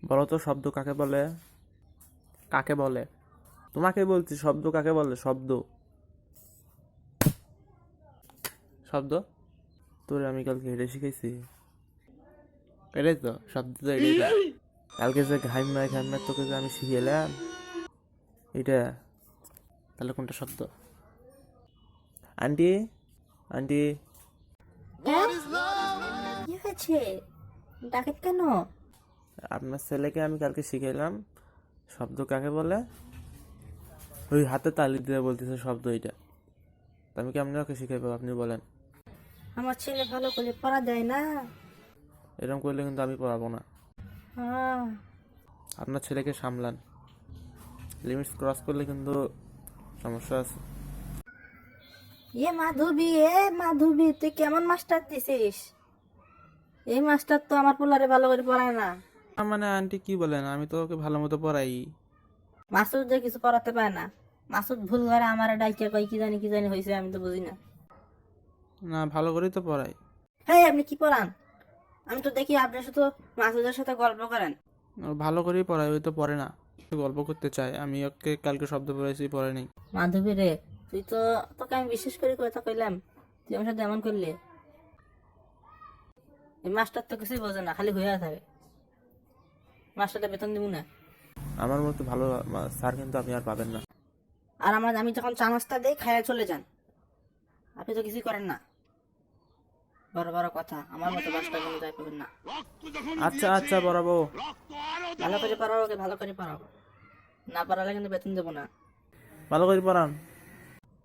বলো তো শব্দ কাকে বলে? কাকে বলে? তোমাকে বলছি, শব্দ কাকে বলে? শব্দ শব্দ তোরে আমি কালকে এটা শিখাইছি। এটাই তো শব্দ, তো এটাই তো। কালকে যে ঘাইমায় ঘাইমায় তোকে যে আমি শিখিয়েলাম এটা, তাহলে কোনটা শব্দ? আন্টি, আন্টি, কি হয়েছে? ডাকেত কেন? আপনার ছেলেকে আমি কালকে শিখাইলাম শব্দ কাকে বলে। ওই হাতে তালি দিয়ে বলতেছে শব্দ এটা। তা আমি কেমন ওকে শিখাইবো আপনি বলেন? আমার ছেলে ভালো করে পড়া দেয় না। এরকম করলে কিন্তু আমি পড়াবো না। হ্যাঁ। আপনার ছেলেকে সামলান, লিমিটস ক্রস করলে কিন্তু সমস্যা আছে। মাধবী তুই কেমন মাস্টার দিছিস? এই মাস্টার তো আমার পোলারে ভালো করে পড়ায় না। মানে আন্টি কি বলেন, আমি তো ওকে ভালো মতো পড়াই। মাসুদ যে কিছু পড়াতে পারে না। মাসুদ ভুল করে আমার ডাইকে কই কি জানি হয়েছে, আমি তো বুঝি না। না, ভালো করেই তো পড়াই। হ্যাঁ, আপনি কি পড়ান? আমি তো দেখি আপনি শুধু মাসুদের সাথে গল্প করেন। ও ভালো করেই পড়াই, ওই তো পড়ে না, গল্প করতে চায়। আমি ওকে কালকে শব্দ পড়াইছি, পড়ে নেই। মাধবী রে, তুই তো, তোকে আমি বিশেষ করে কথা কইলাম, তুই আমার সাথে এমন করলি। এই মাস্টার তো কিছুই বোঝে না, খালি হইয়া থাকে। মাস্টারটা বেতন দিব না। আমার মতো ভালো স্যার কিন্তু আপনি আর পাবেন না। আর আমি যখন চা নাস্তা দিই খাইয়া চলে যান, আপনি তো কিছুই করেন না। বড় বড় কথা, আমার মতো মাস্টার কোনো যাই পাবেন না। আচ্ছা আচ্ছা পড়াবো। ভালো করে পড়াবো, ওকে ভালো করে পড়াবো, না পড়ালে কিন্তু বেতন দেবো না। ভালো করে পড়ান।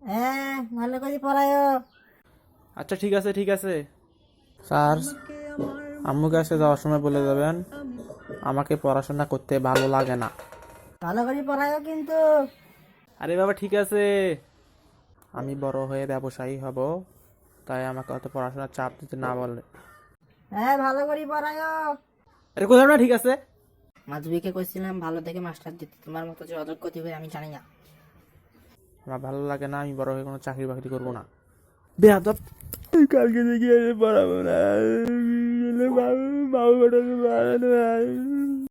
হ্যাঁ, ভালো করে পড়ায়। আচ্ছা ঠিক আছে ঠিক আছে স্যার, আম্মুকে কাছে যাওয়ার সময় বলে যাবেন আমাকে পড়াশোনা করতে ভালো লাগে না। ভালো করে পড়ায় কিন্তু। আরে বাবা ঠিক আছে, আমি বড় হয়ে ব্যবসায়ী হব, তাই আমাকে অত পড়াশোনার চাপ দিতে না বলে। হ্যাঁ, ভালো করে পড়ায়। আরে কোথাও না, ঠিক আছে। মাধবীকে কইছিলাম ভালো দেখে মাস্টার দিতে, তোমার মতো যে অযোগ্য দিবে আমি জানি না। আমার ভালো লাগে না, আমি বড় হয়ে কোনো চাকরি বাকরি করবো না। বেয়াদব, কালকে দেখি পড়াবো না।